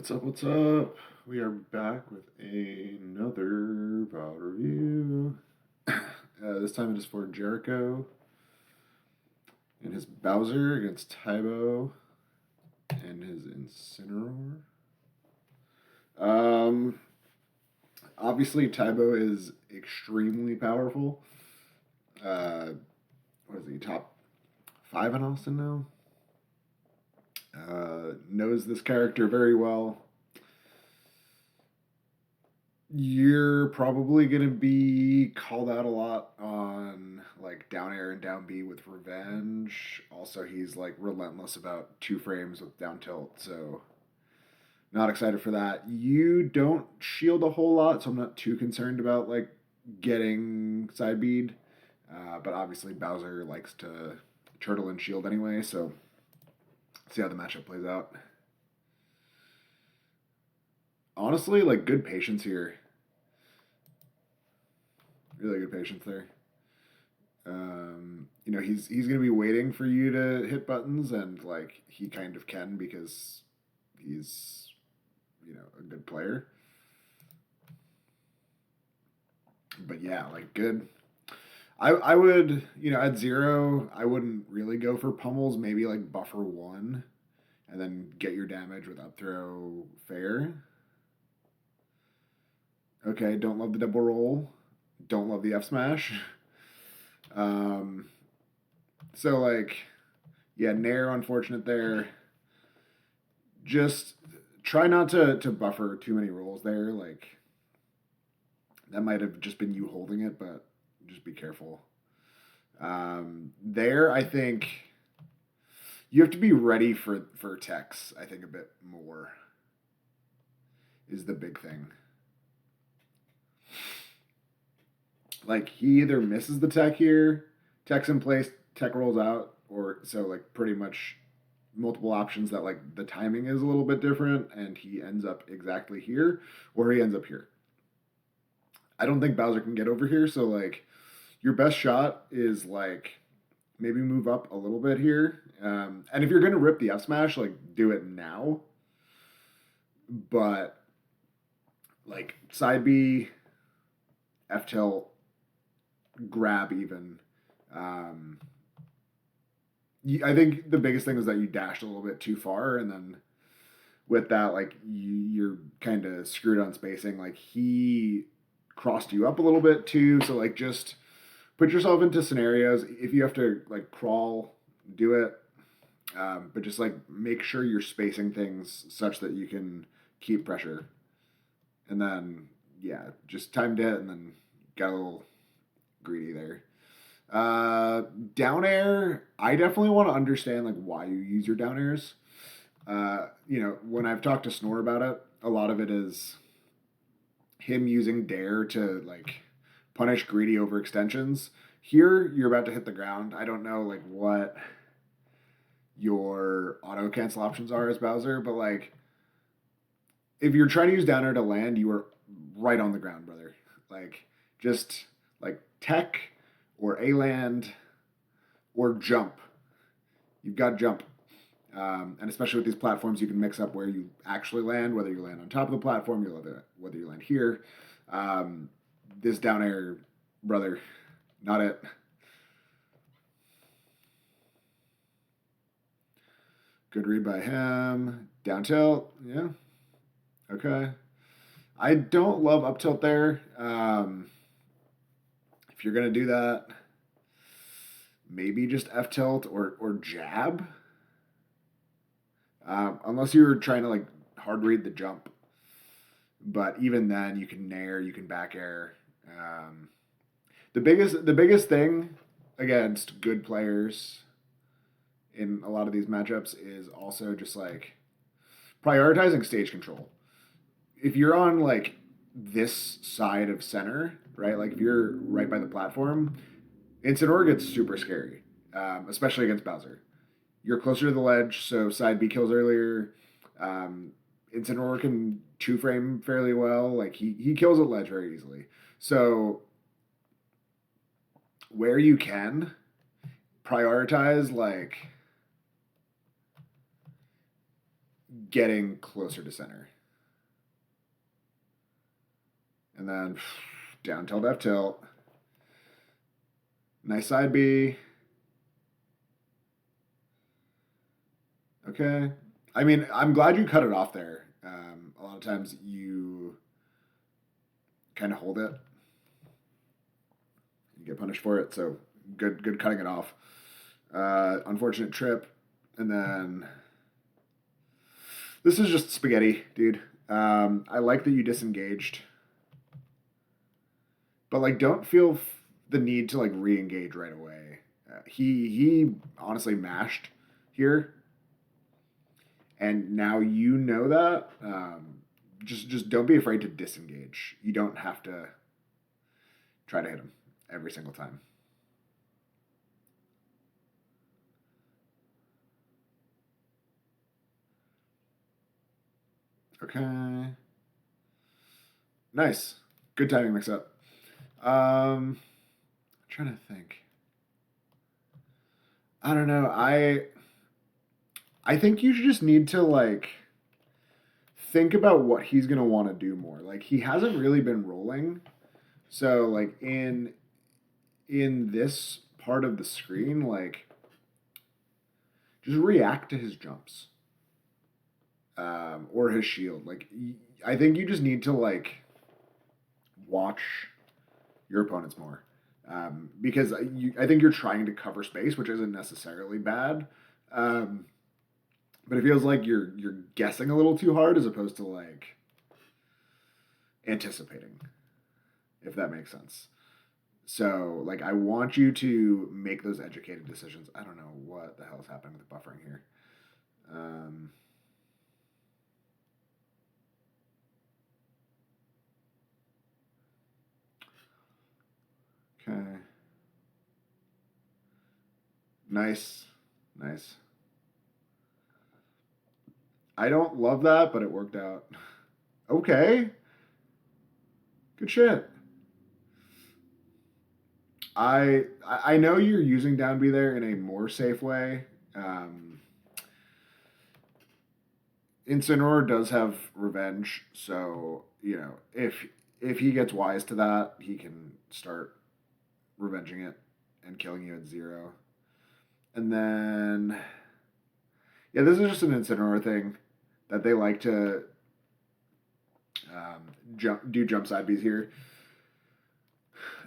What's up? What's up? We are back with another Vod Review. This time it is for Jericho and his Bowser against Tybo and his Incineroar. Um, Obviously Tybo is extremely powerful. What is he? Top 5 in Austin now. Knows this character very well. You're probably going to be called out a lot on like down air and down B with revenge. Also, he's like relentless about 2 frames with down tilt, so not excited for that. You don't shield a whole lot, so I'm not too concerned about like getting side bead. But obviously, Bowser likes to turtle and shield anyway, so see how the matchup plays out. Honestly, like good patience here. Really good patience there. He's gonna be waiting for you to hit buttons, and like he kind of can because he's a good player. But yeah, like good. I would at 0 I wouldn't really go for pummels. Maybe like buffer 1, and then get your damage with up throw fair. Okay, don't love the double roll. Don't love the F smash. Um, so like, yeah, Nair unfortunate there. Just try not to buffer too many rolls there. Like that might have just been you holding it, but just be careful. There, I think you have to be ready for techs. I think a bit more is the big thing. Like he either misses the tech here, tech's in place, tech rolls out, or so like pretty much multiple options that like the timing is a little bit different and he ends up exactly here or he ends up here. I don't think Bowser can get over here, so like your best shot is like maybe move up a little bit here. And if you're gonna rip the F smash, like do it now. But like side B, F tilt, grab even. Um, I think the biggest thing was that you dashed a little bit too far, and then with that, like you're kind of screwed on spacing. Like he crossed you up a little bit too, so like just put yourself into scenarios. If you have to like crawl, do it. But just like make sure you're spacing things such that you can keep pressure. And then yeah, just timed it and then got a little greedy there. Down air, I definitely want to understand like why you use your down airs. When I've talked to Snore about it, a lot of it is him using dare to like punish greedy overextensions. Here, you're about to hit the ground. I don't know like what your auto cancel options are as Bowser, but like if you're trying to use down air to land, you are right on the ground, brother. Like just like tech or a land or jump. You've got jump. And especially with these platforms, you can mix up where you actually land, whether you land on top of the platform, whether you land here. This down air, brother, not it. Good read by him. Down tilt, yeah. Okay. I don't love up tilt there. If you're gonna do that, maybe just F tilt or jab. Unless you're trying to like hard read the jump. But even then, you can nair, you can back air. The biggest thing against good players in a lot of these matchups is also just like prioritizing stage control. If you're on like this side of center, right? Like if you're right by the platform, Incineroar gets super scary, especially against Bowser. You're closer to the ledge, so side B kills earlier. Incineroar can 2 frame fairly well. Like he kills at ledge very easily. So where you can prioritize like getting closer to center. And then down tilt, F tilt. Nice side B. Okay. I mean, I'm glad you cut it off there. A lot of times you kind of hold it. You get punished for it. So good cutting it off. Unfortunate trip. And then this is just spaghetti, dude. I like that you disengaged. But like, don't feel the need to like re-engage right away. He honestly mashed here, and now you know that. Just don't be afraid to disengage. You don't have to try to hit him every single time. Okay. Nice. Good timing mix up. I'm trying to think. I don't know. I think you just need to like think about what he's gonna want to do more. Like he hasn't really been rolling, so like in this part of the screen, like just react to his jumps, or his shield. Like I think you just need to like watch your opponents more. Because I think you're trying to cover space, which isn't necessarily bad. But it feels like you're guessing a little too hard as opposed to like anticipating, if that makes sense. So like I want you to make those educated decisions. I don't know what the hell is happening with the buffering here. Okay. Nice. Nice. I don't love that, but it worked out. Okay. Good shit. I know you're using down B there in a more safe way. Incineroar does have revenge, so you know if he gets wise to that, he can start revenging it and killing you at 0. And then yeah, this is just an Incineroar thing that they like to jump side Bs here.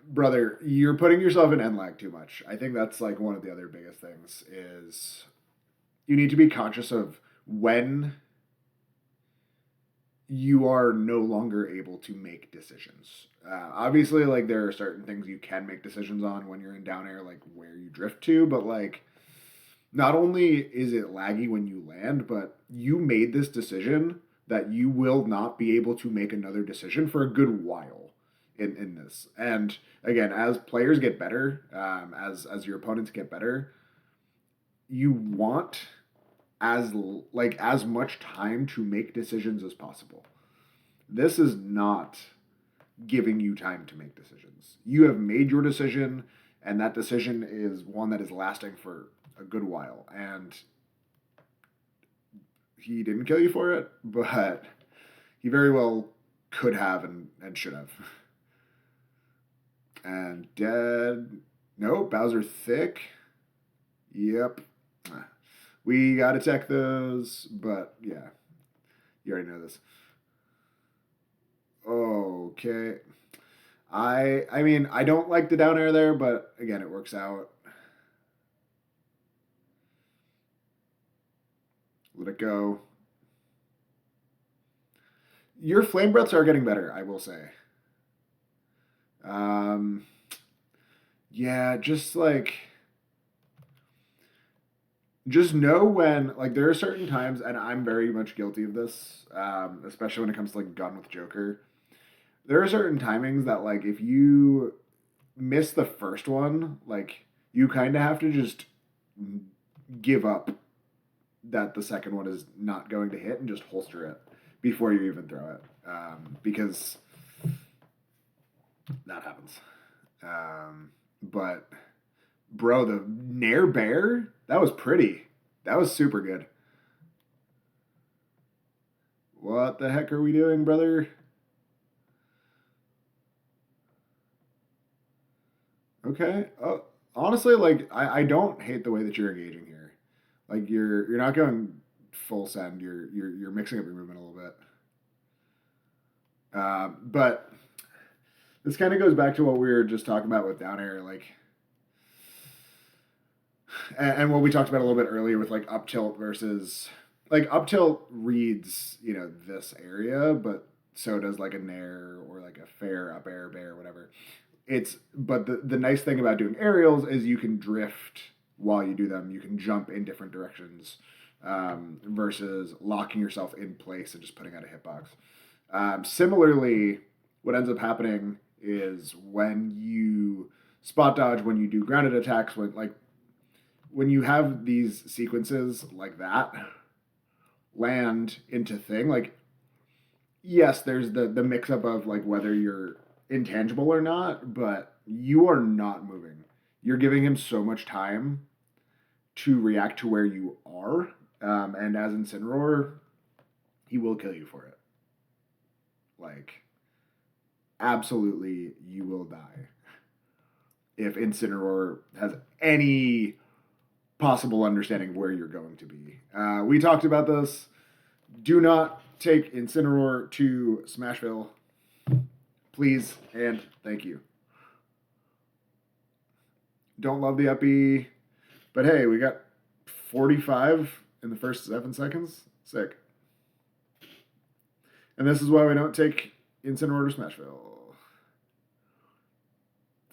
Brother, you're putting yourself in end lag too much. I think that's like one of the other biggest things is you need to be conscious of when you are no longer able to make decisions. Obviously, like there are certain things you can make decisions on when you're in down air, like where you drift to, but like not only is it laggy when you land, but you made this decision that you will not be able to make another decision for a good while in this. And again, as players get better, as your opponents get better, you want as much time to make decisions as possible. This is not giving you time to make decisions. You have made your decision, and that decision is one that is lasting for a good while. And he didn't kill you for it, but he very well could have and should have. And dead. Nope, Bowser thick. Yep. We gotta tech those, but yeah. You already know this. Okay. I mean, I don't like the down air there, but again, it works out. Let it go. Your flame breaths are getting better, I will say. Yeah, just know when like there are certain times, and I'm very much guilty of this, especially when it comes to like gun with Joker. There are certain timings that like if you miss the first one, like you kind of have to just give up that the second one is not going to hit and just holster it before you even throw it, because that happens. But bro, the Nair Bear, that was pretty. That was super good. What the heck are we doing, brother? Okay. Honestly, like I don't hate the way that you're engaging here. Like you're not going full send. You're mixing up your movement a little bit. But this kind of goes back to what we were just talking about with down air, like, and what we talked about a little bit earlier with like up tilt versus like up tilt reads this area, but so does like a nair or like a fair up air bear, whatever. But the nice thing about doing aerials is you can drift while you do them. You can jump in different directions versus locking yourself in place and just putting out a hitbox. Similarly, what ends up happening is when you spot dodge, when you do grounded attacks, when you have these sequences like that land into thing, like yes, there's the mix up of like whether you're intangible or not, but you are not moving. You're giving him so much time to react to where you are, and as Incineroar, he will kill you for it. Like, absolutely, you will die if Incineroar has any possible understanding of where you're going to be. We talked about this. Do not take Incineroar to Smashville. Please and thank you. Don't love the uppy, but hey, we got 45 in the first 7 seconds. Sick. And this is why we don't take Incineroar to Smashville.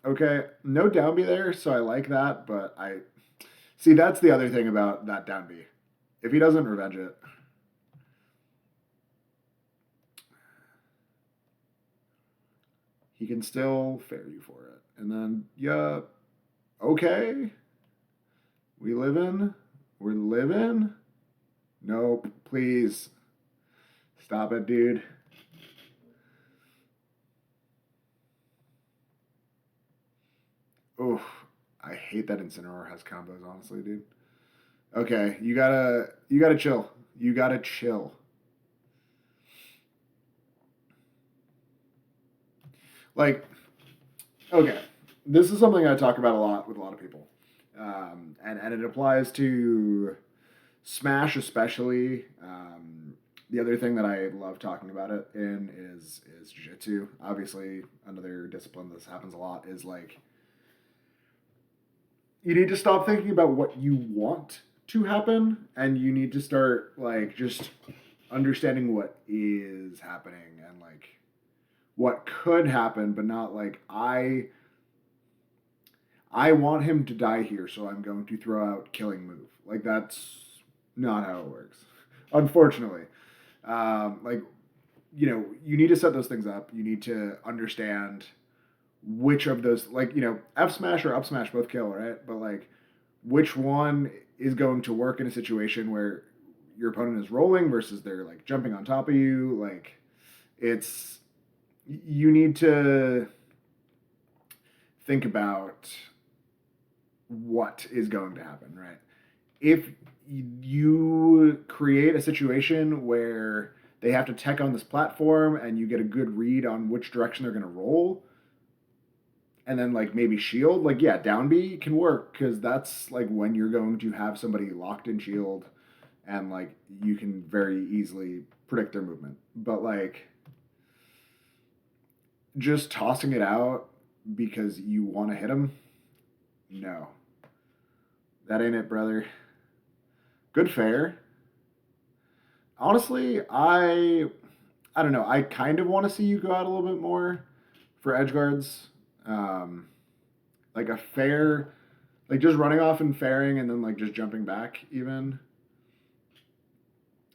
Okay, no down B there, so I like that, but I see that's the other thing about that down B. If he doesn't revenge it, he can still fair you for it. And then, yeah, okay. We're living. Nope, please. Stop it, dude. Oof, I hate that Incineroar has combos, honestly, dude. Okay, you gotta chill. You gotta chill. Like, okay, this is something I talk about a lot with a lot of people, and it applies to Smash especially. The other thing that I love talking about it in is jiu-jitsu. Obviously, another discipline this happens a lot is like you need to stop thinking about what you want to happen, and you need to start like just understanding what is happening and like what could happen, but not like I want him to die here, so I'm going to throw out killing move. Like that's not how it works, unfortunately. Like you need to set those things up. You need to understand which of those, like F smash or up smash both kill, right? But like which one is going to work in a situation where your opponent is rolling versus they're like jumping on top of you. Like it's you need to think about what is going to happen, right? If you create a situation where they have to tech on this platform and you get a good read on which direction they're going to roll, and then like maybe shield, like yeah, down B can work because that's like when you're going to have somebody locked in shield and like you can very easily predict their movement. But like just tossing it out because you want to hit them, no. That ain't it, brother. Good fair. Honestly, I don't know. I kind of want to see you go out a little bit more for edge guards. Um, like a fair, like just running off and fairing and then like just jumping back even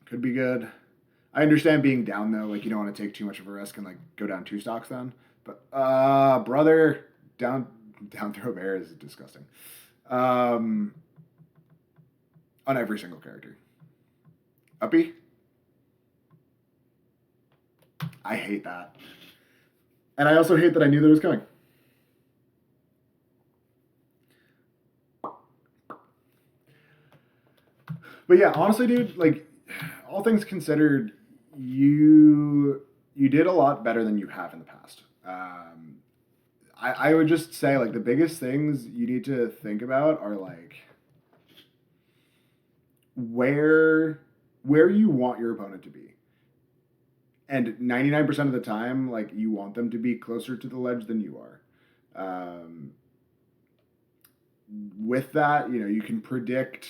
could be good. I understand being down though, like you don't want to take too much of a risk and like go down 2 stocks then. But brother, down throw bear is disgusting. On every single character. Uppy? I hate that. And I also hate that I knew that it was coming. But yeah, honestly, dude, like all things considered, you did a lot better than you have in the past. I would just say like the biggest things you need to think about are like where where you want your opponent to be. And 99% of the time, like you want them to be closer to the ledge than you are. Um, with that, you can predict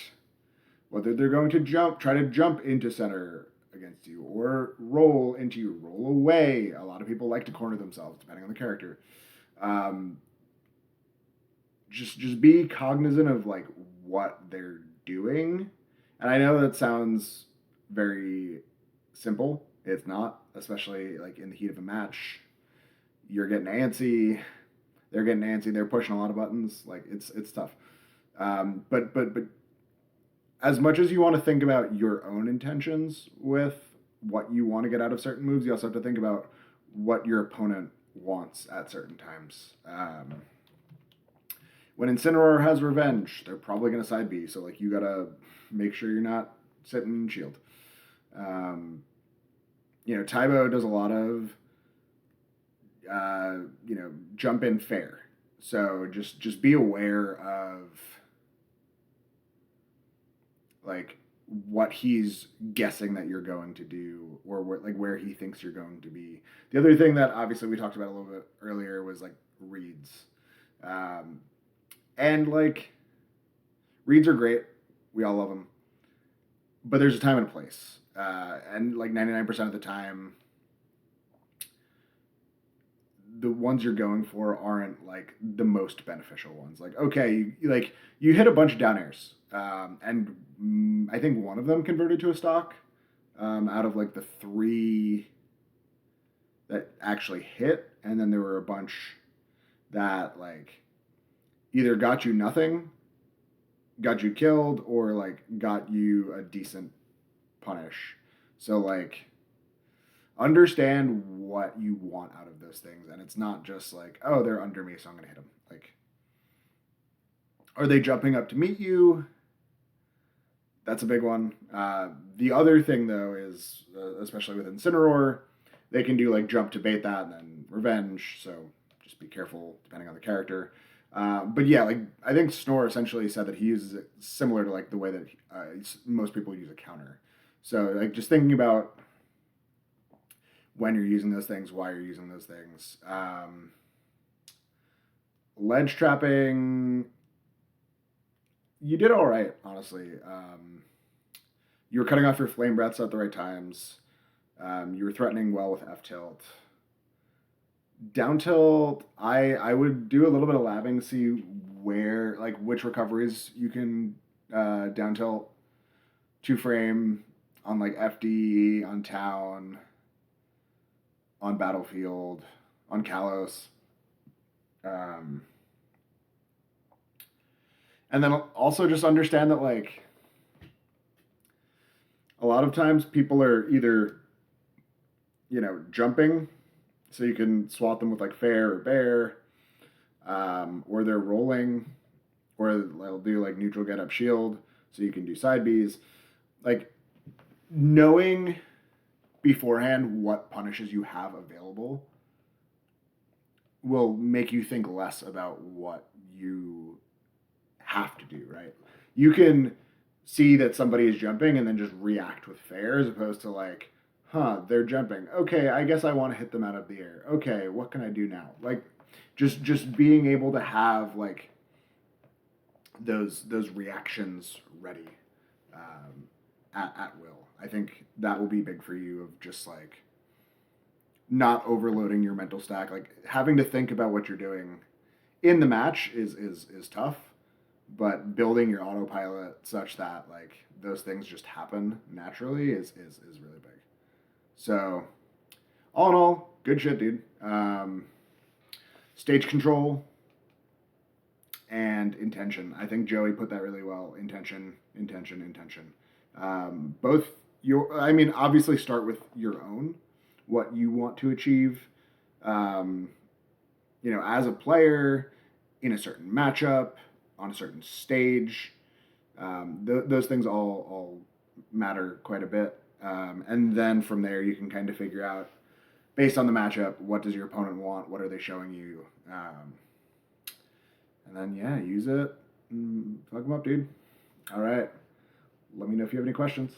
whether they're going to try to jump into center against you, or roll into you, roll away. A lot of people like to corner themselves, depending on the character. Um, just be cognizant of like what they're doing. And I know that sounds very simple. It's not, especially like in the heat of a match. You're getting antsy. They're getting antsy. They're pushing a lot of buttons. Like it's tough. But as much as you want to think about your own intentions with what you want to get out of certain moves, you also have to think about what your opponent wants at certain times. When Incineroar has revenge, they're probably going to side B. So like you gotta make sure you're not sitting shield. Taibo does a lot of jump in fair. So just be aware of like what he's guessing that you're going to do, or where he thinks you're going to be. The other thing that obviously we talked about a little bit earlier was like reads. And like reads are great. We all love them. But there's a time and a place. And like 99% of the time, the ones you're going for aren't like the most beneficial ones. Like, okay, you hit a bunch of down airs, and I think one of them converted to a stock, out of like the three that actually hit, and then there were a bunch that like either got you nothing, got you killed, or like got you a decent punish. So like understand what you want out of those things, and it's not just like, oh, they're under me, so I'm gonna hit them. Like, are they jumping up to meet you? That's a big one. The other thing though is, especially with Incineroar, they can do like jump to bait that and then revenge. So just be careful depending on the character. But yeah, like I think Snore essentially said that he uses it similar to like the way that most people use a counter. So like just thinking about when you're using those things, why you're using those things. Ledge trapping, you did all right, honestly. You were cutting off your flame breaths at the right times. You were threatening well with F tilt. Down tilt, I would do a little bit of labbing, see where like which recoveries you can down tilt 2-frame on like FD, on town, on battlefield, on Kalos. And then also just understand that like a lot of times people are either jumping so you can swap them with like fair or bear, or they're rolling, or they'll do like neutral get up shield so you can do side Bs. Like knowing beforehand what punishes you have available will make you think less about what you have to do, right? You can see that somebody is jumping and then just react with fair, as opposed to like, they're jumping. Okay, I guess I want to hit them out of the air. Okay, what can I do now? Like just being able to have like those reactions ready, at will. I think that will be big for you, of just like not overloading your mental stack. Like having to think about what you're doing in the match is tough, but building your autopilot such that like those things just happen naturally is really big. So all in all, good shit, dude. Stage control and intention. I think Joey put that really well. Intention. Both obviously start with your own, what you want to achieve, as a player in a certain matchup, on a certain stage. Those things all matter quite a bit. And then from there, you can kind of figure out, based on the matchup, what does your opponent want? What are they showing you? And then, yeah, use it. Fuck them up, dude. All right. Let me know if you have any questions.